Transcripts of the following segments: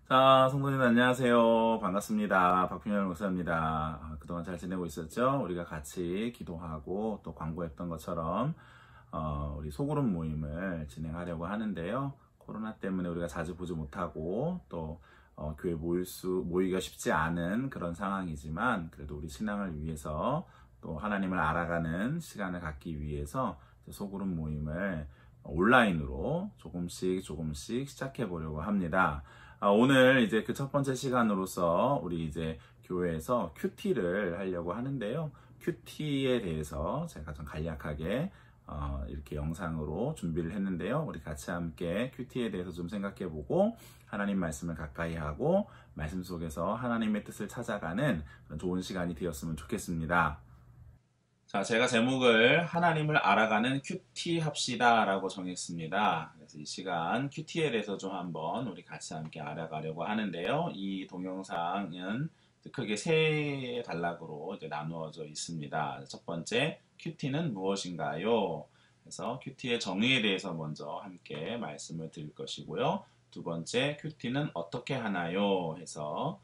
자, 성도님 안녕하세요. 반갑습니다. 박균현 목사입니다. 그동안 잘 지내고 있었죠? 우리가 같이 기도하고 또 광고했던 것처럼 우리 소그룹 모임을 진행하려고 하는데요. 코로나 때문에 우리가 자주 보지 못하고 또 교회 모이기가 쉽지 않은 그런 상황이지만 그래도 우리 신앙을 위해서 또 하나님을 알아가는 시간을 갖기 위해서 소그룹 모임을 온라인으로 조금씩 시작해 보려고 합니다. 오늘 이제 그 첫 번째 시간으로서 우리 이제 교회에서 큐티를 하려고 하는데요. 큐티에 대해서 제가 좀 간략하게 이렇게 영상으로 준비를 했는데요. 우리 같이 함께 큐티에 대해서 좀 생각해보고 하나님 말씀을 가까이 하고 말씀 속에서 하나님의 뜻을 찾아가는 그런 좋은 시간이 되었으면 좋겠습니다. 자, 제가 제목을 하나님을 알아가는 큐티 합시다 라고 정했습니다. 그래서 이 시간 큐티에 대해서 좀 한번 우리 같이 함께 알아가려고 하는데요. 이 동영상은 크게 세 단락으로 이제 나누어져 있습니다. 첫 번째, 큐티는 무엇인가요? 그래서 큐티의 정의에 대해서 먼저 함께 말씀을 드릴 것이고요. 두 번째, 큐티는 어떻게 하나요? 해서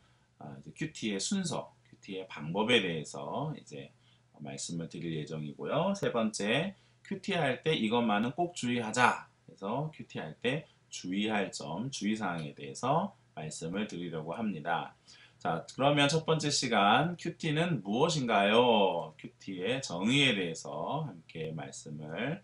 이제 큐티의 순서, 큐티의 방법에 대해서 이제 말씀을 드릴 예정이고요. 세 번째, 큐티할 때 이것만은 꼭 주의하자. 그래서 큐티할 때 주의할 점, 주의사항에 대해서 말씀을 드리려고 합니다. 자, 그러면 첫 번째 시간, 큐티는 무엇인가요? 큐티의 정의에 대해서 함께 말씀을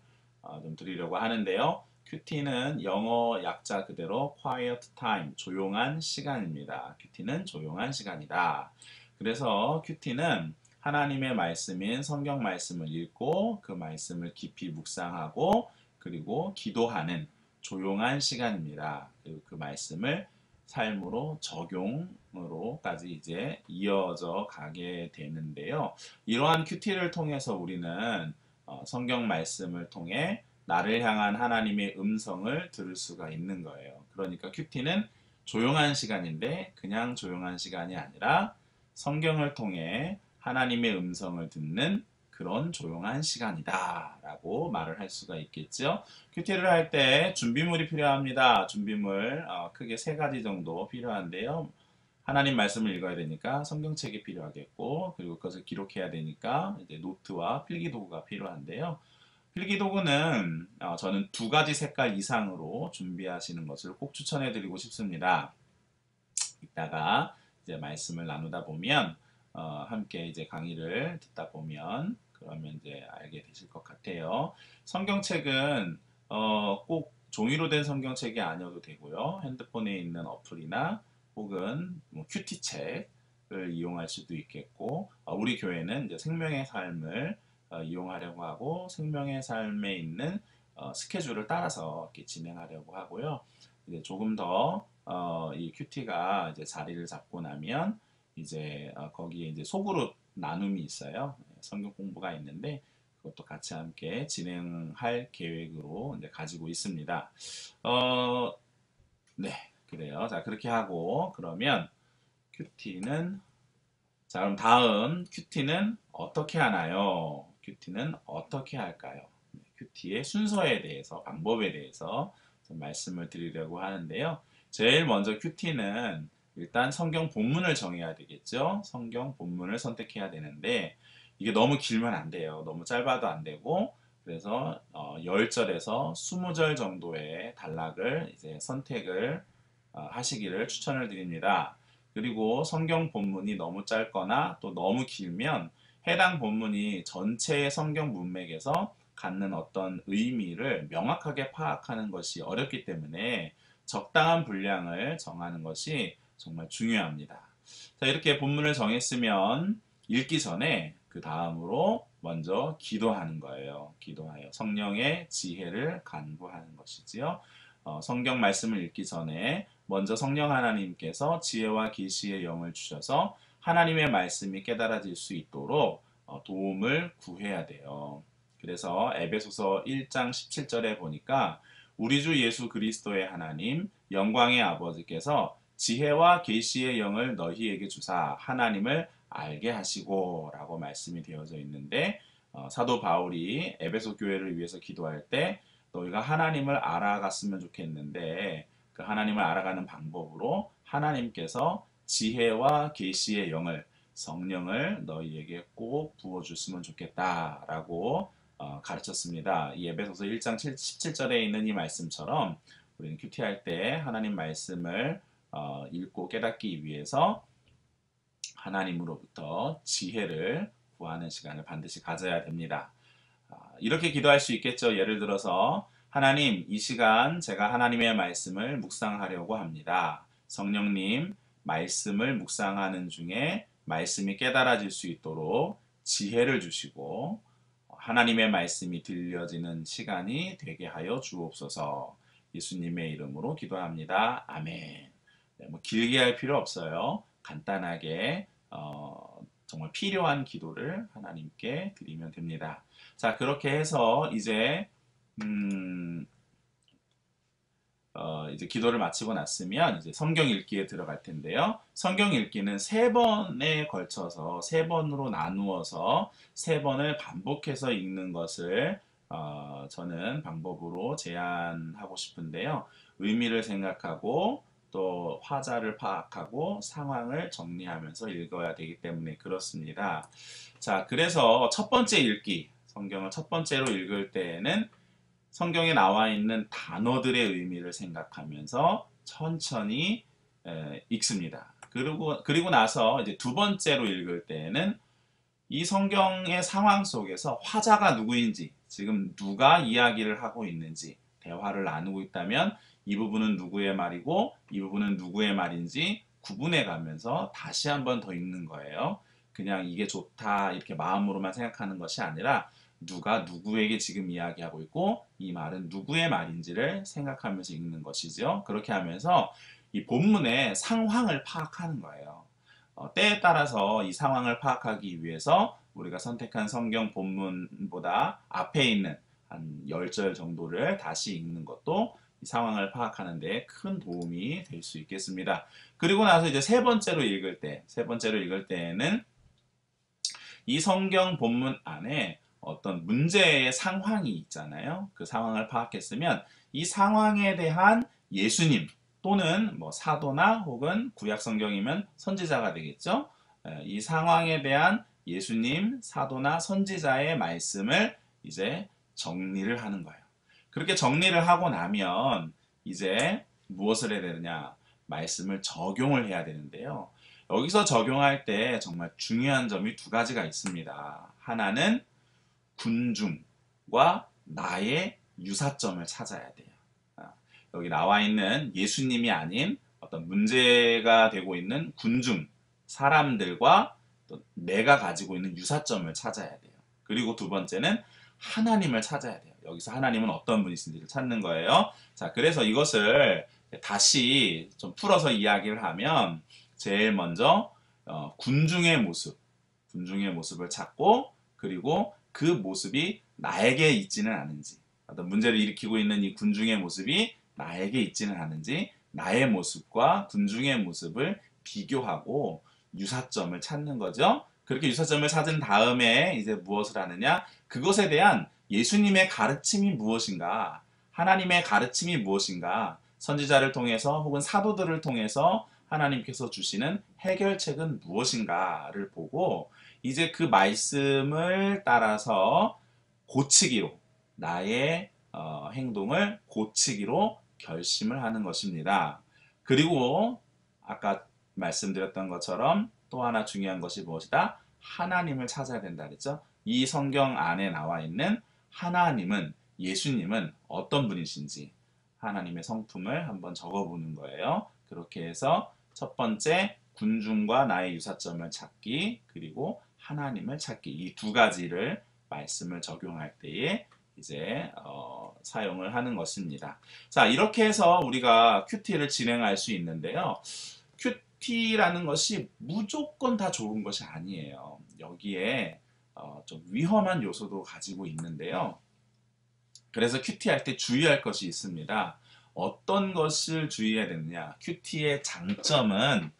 좀 드리려고 하는데요. 큐티는 영어 약자 그대로 quiet time, 조용한 시간입니다. 큐티는 조용한 시간이다. 그래서 큐티는 하나님의 말씀인 성경 말씀을 읽고 그 말씀을 깊이 묵상하고 그리고 기도하는 조용한 시간입니다. 그리고 그 말씀을 삶으로 적용으로까지 이제 이어져 가게 되는데요. 이러한 큐티를 통해서 우리는 성경 말씀을 통해 나를 향한 하나님의 음성을 들을 수가 있는 거예요. 그러니까 큐티는 조용한 시간인데 그냥 조용한 시간이 아니라 성경을 통해 하나님의 음성을 듣는 그런 조용한 시간이다 라고 말을 할 수가 있겠죠. 큐티를 할 때 준비물이 필요합니다. 준비물 크게 세 가지 정도 필요한데요. 하나님 말씀을 읽어야 되니까 성경책이 필요하겠고 그리고 그것을 기록해야 되니까 이제 노트와 필기도구가 필요한데요. 필기도구는 저는 두 가지 색깔 이상으로 준비하시는 것을 꼭 추천해 드리고 싶습니다. 이따가 이제 말씀을 나누다 보면 함께 이제 강의를 듣다 보면 그러면 이제 알게 되실 것 같아요. 성경책은 꼭 종이로 된 성경책이 아니어도 되고요. 핸드폰에 있는 어플이나 혹은 뭐 큐티책을 이용할 수도 있겠고 우리 교회는 이제 생명의 삶을 이용하려고 하고 생명의 삶에 있는 스케줄을 따라서 이렇게 진행하려고 하고요. 이제 조금 더 이 큐티가 이제 자리를 잡고 나면 이제 거기에 이제 소그룹 나눔이 있어요. 성경 공부가 있는데 그것도 같이 함께 진행할 계획으로 이제 가지고 있습니다. 네, 그래요. 자, 그렇게 하고 그러면 큐티는 자, 그럼 다음 큐티는 어떻게 하나요? 큐티는 어떻게 할까요? 큐티의 순서에 대해서, 방법에 대해서 좀 말씀을 드리려고 하는데요. 제일 먼저 큐티는 일단 성경 본문을 정해야 되겠죠. 성경 본문을 선택해야 되는데 이게 너무 길면 안 돼요. 너무 짧아도 안 되고 그래서 10절에서 20절 정도의 단락을 이제 선택을 하시기를 추천을 드립니다. 그리고 성경 본문이 너무 짧거나 또 너무 길면 해당 본문이 전체의 성경 문맥에서 갖는 어떤 의미를 명확하게 파악하는 것이 어렵기 때문에 적당한 분량을 정하는 것이 정말 중요합니다. 자, 이렇게 본문을 정했으면 읽기 전에 그 다음으로 먼저 기도하는 거예요. 기도하여 성령의 지혜를 간구하는 것이지요. 성경 말씀을 읽기 전에 먼저 성령 하나님께서 지혜와 계시의 영을 주셔서 하나님의 말씀이 깨달아질 수 있도록 도움을 구해야 돼요. 그래서 에베소서 1장 17절에 보니까 우리 주 예수 그리스도의 하나님 영광의 아버지께서 지혜와 계시의 영을 너희에게 주사 하나님을 알게 하시고 라고 말씀이 되어져 있는데 사도 바울이 에베소 교회를 위해서 기도할 때 너희가 하나님을 알아갔으면 좋겠는데 그 하나님을 알아가는 방법으로 하나님께서 지혜와 계시의 영을 성령을 너희에게 꼭 부어줬으면 좋겠다라고 가르쳤습니다. 이 에베소서 1장 17절에 있는 이 말씀처럼 우리는 큐티할 때 하나님 말씀을 읽고 깨닫기 위해서 하나님으로부터 지혜를 구하는 시간을 반드시 가져야 됩니다. 이렇게 기도할 수 있겠죠. 예를 들어서 하나님, 이 시간 제가 하나님의 말씀을 묵상하려고 합니다. 성령님, 말씀을 묵상하는 중에 말씀이 깨달아질 수 있도록 지혜를 주시고 하나님의 말씀이 들려지는 시간이 되게 하여 주옵소서. 예수님의 이름으로 기도합니다. 아멘. 네, 뭐 길게 할 필요 없어요. 간단하게 정말 필요한 기도를 하나님께 드리면 됩니다. 자, 그렇게 해서 이제 이제 기도를 마치고 났으면 이제 성경 읽기에 들어갈 텐데요. 성경 읽기는 3번에 걸쳐서 3번으로 나누어서 3번을 반복해서 읽는 것을 저는 방법으로 제안하고 싶은데요. 의미를 생각하고 또 화자를 파악하고 상황을 정리하면서 읽어야 되기 때문에 그렇습니다. 자, 그래서 첫 번째 읽기, 성경을 첫 번째로 읽을 때에는 성경에 나와 있는 단어들의 의미를 생각하면서 천천히 읽습니다. 그리고 나서 이제 두 번째로 읽을 때에는 이 성경의 상황 속에서 화자가 누구인지, 지금 누가 이야기를 하고 있는지, 대화를 나누고 있다면 이 부분은 누구의 말이고 이 부분은 누구의 말인지 구분해 가면서 다시 한 번 더 읽는 거예요. 그냥 이게 좋다 이렇게 마음으로만 생각하는 것이 아니라 누가 누구에게 지금 이야기하고 있고 이 말은 누구의 말인지를 생각하면서 읽는 것이죠. 그렇게 하면서 이 본문의 상황을 파악하는 거예요. 때에 따라서 이 상황을 파악하기 위해서 우리가 선택한 성경 본문보다 앞에 있는 한 10절 정도를 다시 읽는 것도 이 상황을 파악하는 데 큰 도움이 될 수 있겠습니다. 그리고 나서 이제 세 번째로 읽을 때에는 이 성경 본문 안에 어떤 문제의 상황이 있잖아요. 그 상황을 파악했으면 이 상황에 대한 예수님 또는 뭐 사도나 혹은 구약 성경이면 선지자가 되겠죠. 이 상황에 대한 예수님, 사도나 선지자의 말씀을 이제 정리를 하는 거예요. 그렇게 정리를 하고 나면 이제 무엇을 해야 되느냐? 말씀을 적용을 해야 되는데요. 여기서 적용할 때 정말 중요한 점이 두 가지가 있습니다. 하나는 군중과 나의 유사점을 찾아야 돼요. 여기 나와 있는 예수님이 아닌 어떤 문제가 되고 있는 군중, 사람들과 또 내가 가지고 있는 유사점을 찾아야 돼요. 그리고 두 번째는 하나님을 찾아야 돼요. 여기서 하나님은 어떤 분이신지를 찾는 거예요. 자, 그래서 이것을 다시 좀 풀어서 이야기를 하면 제일 먼저 군중의 모습을 찾고 그리고 그 모습이 나에게 있지는 않은지 어떤 문제를 일으키고 있는 이 군중의 모습이 나에게 있지는 않은지 나의 모습과 군중의 모습을 비교하고 유사점을 찾는 거죠. 그렇게 유사점을 찾은 다음에 이제 무엇을 하느냐? 그것에 대한 예수님의 가르침이 무엇인가? 하나님의 가르침이 무엇인가? 선지자를 통해서 혹은 사도들을 통해서 하나님께서 주시는 해결책은 무엇인가를 보고 이제 그 말씀을 따라서 고치기로 나의 행동을 고치기로 결심을 하는 것입니다. 그리고 아까 말씀드렸던 것처럼 또 하나 중요한 것이 무엇이다? 하나님을 찾아야 된다 그랬죠? 이 성경 안에 나와 있는 하나님은 예수님은 어떤 분이신지 하나님의 성품을 한번 적어보는 거예요. 그렇게 해서 첫 번째 군중과 나의 유사점을 찾기 그리고 하나님을 찾기 이 두 가지를 말씀을 적용할 때에 이제 사용을 하는 것입니다. 자, 이렇게 해서 우리가 큐티를 진행할 수 있는데요. 큐티라는 것이 무조건 다 좋은 것이 아니에요. 여기에 좀 위험한 요소도 가지고 있는데요. 그래서 큐티할 때 주의할 것이 있습니다. 어떤 것을 주의해야 되느냐? 큐티의 장점은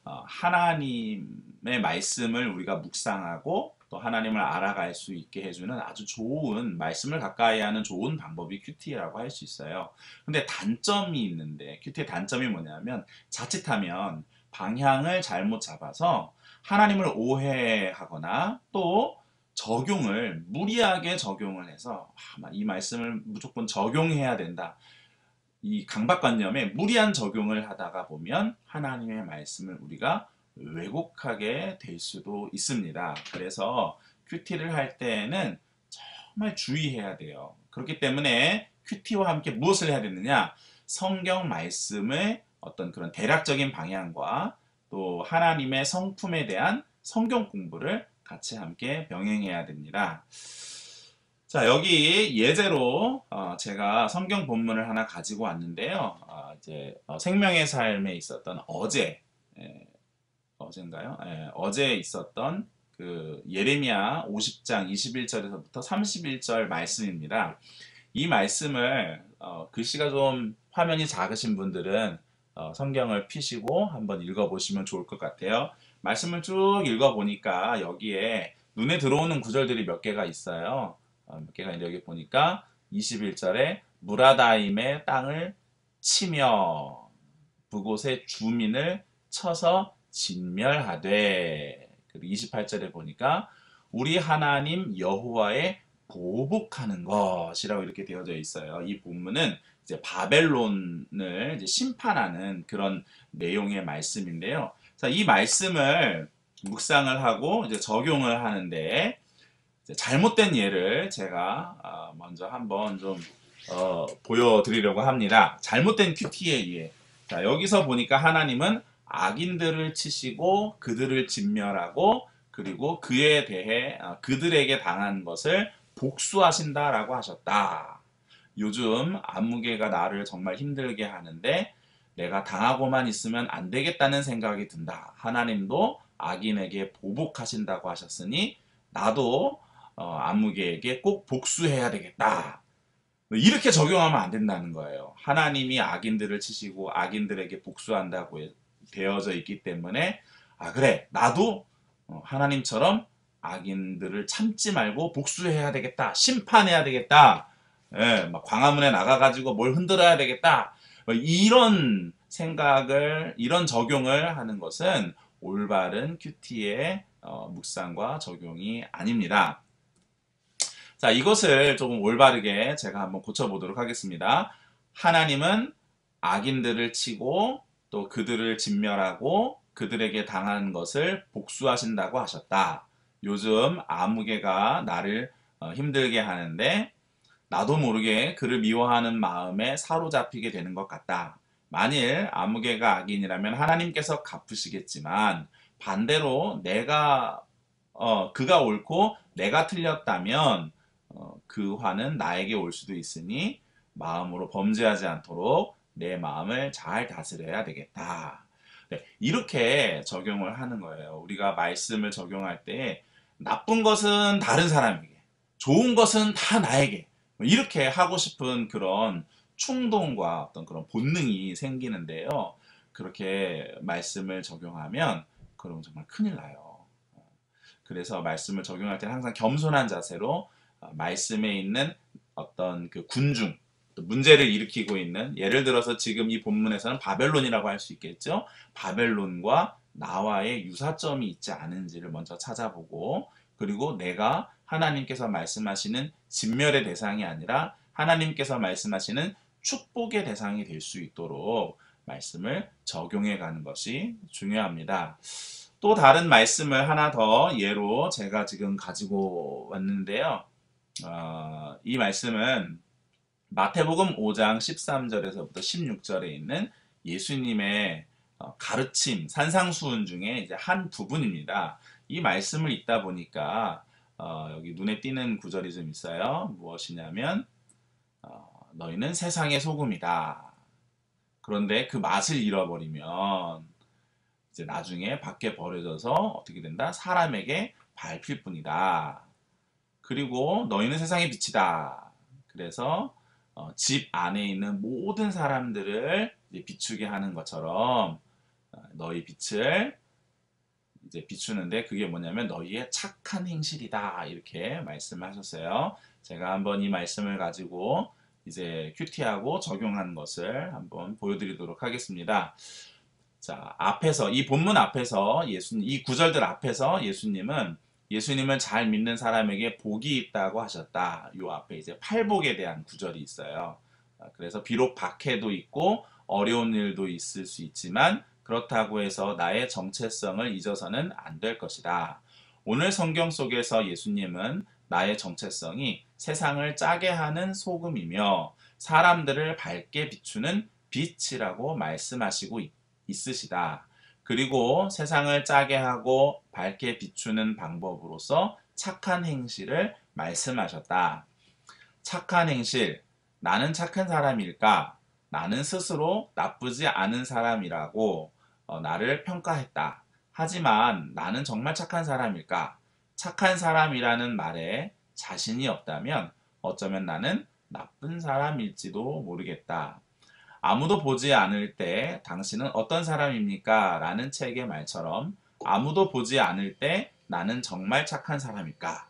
하나님의 말씀을 우리가 묵상하고 또 하나님을 알아갈 수 있게 해주는 아주 좋은 말씀을 가까이 하는 좋은 방법이 큐티라고 할 수 있어요. 근데 단점이 있는데 큐티의 단점이 뭐냐면 자칫하면 방향을 잘못 잡아서 하나님을 오해하거나 또 적용을 무리하게 적용을 해서 이 말씀을 무조건 적용해야 된다. 이 강박관념에 무리한 적용을 하다가 보면 하나님의 말씀을 우리가 왜곡하게 될 수도 있습니다. 그래서 큐티를 할 때는 정말 주의해야 돼요. 그렇기 때문에 큐티와 함께 무엇을 해야 되느냐? 성경 말씀의 어떤 그런 대략적인 방향과 또 하나님의 성품에 대한 성경 공부를 같이 함께 병행해야 됩니다. 자, 여기 예제로 제가 성경 본문을 하나 가지고 왔는데요. 이제 생명의 삶에 있었던 어제인가요? 어제 있었던 그 예레미야 50장 21절에서부터 31절 말씀입니다. 이 말씀을 글씨가 좀 화면이 작으신 분들은 성경을 펴시고 한번 읽어보시면 좋을 것 같아요. 말씀을 쭉 읽어보니까 여기에 눈에 들어오는 구절들이 몇 개가 있어요. 몇 개가 있는데 여기 보니까 21절에 무라다임의 땅을 치며 그곳의 주민을 쳐서 진멸하되, 그리고 28절에 보니까 우리 하나님 여호와의 보복하는 것이라고 이렇게 되어져 있어요. 이 본문은 이제 바벨론을 이제 심판하는 그런 내용의 말씀인데요. 자, 이 말씀을 묵상을 하고 이제 적용을 하는데 잘못된 예를 제가 먼저 한번 좀 보여드리려고 합니다. 잘못된 큐티의 예. 자, 여기서 보니까 하나님은 악인들을 치시고 그들을 진멸하고 그리고 그에 대해 그들에게 당한 것을 복수하신다라고 하셨다. 요즘 안무개가 나를 정말 힘들게 하는데 내가 당하고만 있으면 안 되겠다는 생각이 든다. 하나님도 악인에게 보복하신다고 하셨으니 나도 안무개에게 꼭 복수해야 되겠다. 이렇게 적용하면 안 된다는 거예요. 하나님이 악인들을 치시고 악인들에게 복수한다고 되어져 있기 때문에 그래 나도 하나님처럼 악인들을 참지 말고 복수해야 되겠다. 심판해야 되겠다. 막 광화문에 나가가지고 뭘 흔들어야 되겠다. 이런 생각을 이런 적용을 하는 것은 올바른 큐티의 묵상과 적용이 아닙니다. 자, 이것을 조금 올바르게 제가 한번 고쳐보도록 하겠습니다. 하나님은 악인들을 치고 또 그들을 진멸하고 그들에게 당한 것을 복수하신다고 하셨다. 요즘 아무개가 나를 힘들게 하는데 나도 모르게 그를 미워하는 마음에 사로잡히게 되는 것 같다. 만일 아무개가 악인이라면 하나님께서 갚으시겠지만 반대로 그가 옳고 내가 틀렸다면 그 화는 나에게 올 수도 있으니 마음으로 범죄하지 않도록 내 마음을 잘 다스려야 되겠다. 네, 이렇게 적용을 하는 거예요. 우리가 말씀을 적용할 때 나쁜 것은 다른 사람에게, 좋은 것은 다 나에게 이렇게 하고 싶은 그런 충동과 어떤 그런 본능이 생기는데요. 그렇게 말씀을 적용하면 그럼 정말 큰일 나요. 그래서 말씀을 적용할 때는 항상 겸손한 자세로 말씀에 있는 어떤 그 군중, 문제를 일으키고 있는, 예를 들어서 지금 이 본문에서는 바벨론이라고 할 수 있겠죠. 바벨론과 나와의 유사점이 있지 않은지를 먼저 찾아보고, 그리고 내가 하나님께서 말씀하시는 진멸의 대상이 아니라 하나님께서 말씀하시는 축복의 대상이 될 수 있도록 말씀을 적용해 가는 것이 중요합니다. 또 다른 말씀을 하나 더 예로 제가 지금 가지고 왔는데요. 이 말씀은 마태복음 5장 13절에서부터 16절에 있는 예수님의 가르침, 산상수훈 중에 이제 한 부분입니다. 이 말씀을 읽다 보니까 여기 눈에 띄는 구절이 좀 있어요. 무엇이냐면 너희는 세상의 소금이다. 그런데 그 맛을 잃어버리면 이제 나중에 밖에 버려져서 어떻게 된다? 사람에게 밟힐 뿐이다. 그리고 너희는 세상의 빛이다. 그래서 집 안에 있는 모든 사람들을 비추게 하는 것처럼 너희 빛을 이제 비추는데 그게 뭐냐면 너희의 착한 행실이다 이렇게 말씀하셨어요. 제가 한번 이 말씀을 가지고 이제 큐티하고 적용한 것을 한번 보여드리도록 하겠습니다. 자, 앞에서 이 본문 앞에서 이 구절들 앞에서 예수님을 잘 믿는 사람에게 복이 있다고 하셨다. 요 앞에 이제 팔복에 대한 구절이 있어요. 그래서 비록 박해도 있고 어려운 일도 있을 수 있지만 그렇다고 해서 나의 정체성을 잊어서는 안 될 것이다. 오늘 성경 속에서 예수님은 나의 정체성이 세상을 짜게 하는 소금이며 사람들을 밝게 비추는 빛이라고 말씀하시고 있으시다. 그리고 세상을 짜게 하고 밝게 비추는 방법으로서 착한 행실을 말씀하셨다. 착한 행실, 나는 착한 사람일까? 나는 스스로 나쁘지 않은 사람이라고 나를 평가했다. 하지만 나는 정말 착한 사람일까? 착한 사람이라는 말에 자신이 없다면 어쩌면 나는 나쁜 사람일지도 모르겠다. 아무도 보지 않을 때 당신은 어떤 사람입니까? 라는 책의 말처럼 아무도 보지 않을 때 나는 정말 착한 사람일까?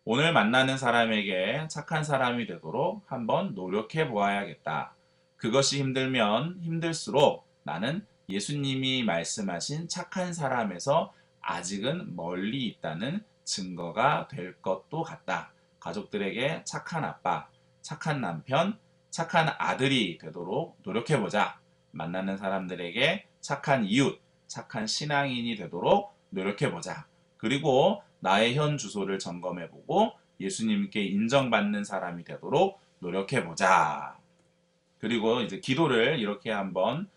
오늘 만나는 사람에게 착한 사람이 되도록 한번 노력해 보아야겠다. 그것이 힘들면 힘들수록 나는 예수님이 말씀하신 착한 사람에서 아직은 멀리 있다는 증거가 될 것도 같다. 가족들에게 착한 아빠, 착한 남편, 착한 아들이 되도록 노력해보자. 만나는 사람들에게 착한 이웃, 착한 신앙인이 되도록 노력해보자. 그리고 나의 현 주소를 점검해보고 예수님께 인정받는 사람이 되도록 노력해보자. 그리고 이제 기도를 이렇게 한번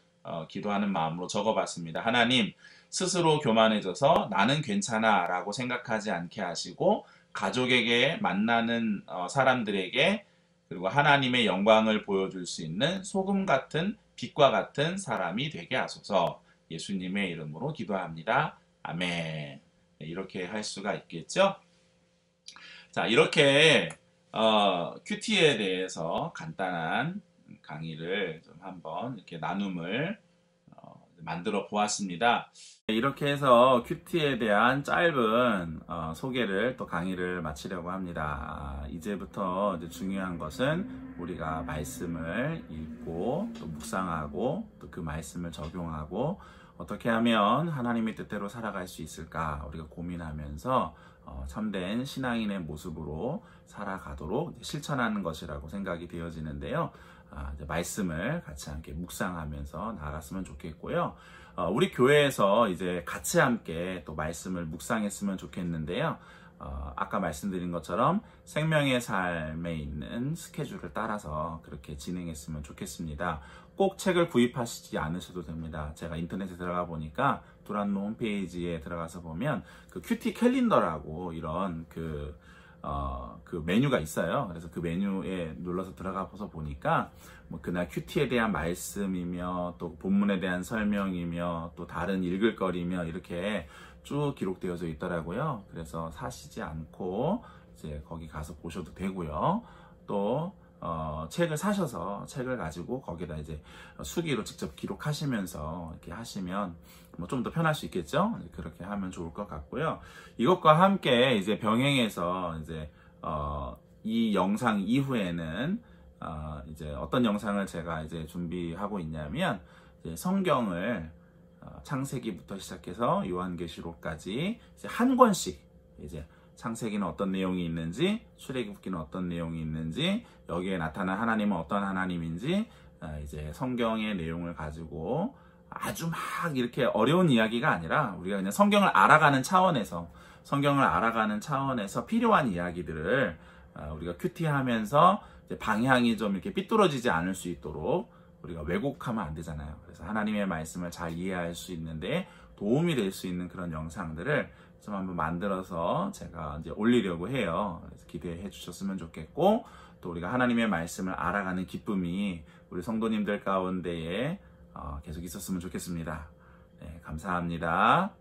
기도하는 마음으로 적어봤습니다. 하나님, 스스로 교만해져서 나는 괜찮아 라고 생각하지 않게 하시고 가족에게 만나는 사람들에게 그리고 하나님의 영광을 보여줄 수 있는 소금 같은 빛과 같은 사람이 되게 하소서. 예수님의 이름으로 기도합니다. 아멘. 이렇게 할 수가 있겠죠? 자, 이렇게 큐티에 대해서 간단한 강의를 좀 한번 이렇게 나눔을 만들어 보았습니다. 이렇게 해서 큐티에 대한 짧은 소개를 또 강의를 마치려고 합니다. 이제부터 이제 중요한 것은 우리가 말씀을 읽고 또 묵상하고 또 그 말씀을 적용하고 어떻게 하면 하나님의 뜻대로 살아갈 수 있을까 우리가 고민하면서 참된 신앙인의 모습으로 살아가도록 실천하는 것이라고 생각이 되어지는데요. 이제 말씀을 같이 함께 묵상하면서 나아갔으면 좋겠고요. 우리 교회에서 이제 같이 함께 또 말씀을 묵상했으면 좋겠는데요. 아까 말씀드린 것처럼 생명의 삶에 있는 스케줄을 따라서 그렇게 진행했으면 좋겠습니다. 꼭 책을 구입하시지 않으셔도 됩니다. 제가 인터넷에 들어가 보니까 두란노 홈페이지에 들어가서 보면 그 큐티 캘린더라고 이런 그 메뉴가 있어요. 그래서 그 메뉴에 눌러서 들어가서 보니까 뭐 그날 큐티에 대한 말씀이며 또 본문에 대한 설명이며 또 다른 읽을 거리며 이렇게 쭉 기록되어져 있더라고요. 그래서 사시지 않고 이제 거기 가서 보셔도 되고요. 또 책을 사셔서 책을 가지고 거기다 이제 수기로 직접 기록하시면서 이렇게 하시면 뭐 좀 더 편할 수 있겠죠? 그렇게 하면 좋을 것 같고요. 이것과 함께 이제 병행해서 이제 이 영상 이후에는 이제 어떤 영상을 제가 이제 준비하고 있냐면 이제 성경을 창세기부터 시작해서 요한계시록까지 이제 한 권씩 이제 창세기는 어떤 내용이 있는지, 출애굽기는 어떤 내용이 있는지, 여기에 나타난 하나님은 어떤 하나님인지 이제 성경의 내용을 가지고 아주 막 이렇게 어려운 이야기가 아니라 우리가 그냥 성경을 알아가는 차원에서 필요한 이야기들을 우리가 큐티하면서 이제 방향이 좀 이렇게 삐뚤어지지 않을 수 있도록 우리가 왜곡하면 안 되잖아요. 그래서 하나님의 말씀을 잘 이해할 수 있는데 도움이 될 수 있는 그런 영상들을 좀 한번 만들어서 제가 이제 올리려고 해요. 그래서 기대해 주셨으면 좋겠고 또 우리가 하나님의 말씀을 알아가는 기쁨이 우리 성도님들 가운데에 계속 있었으면 좋겠습니다. 네, 감사합니다.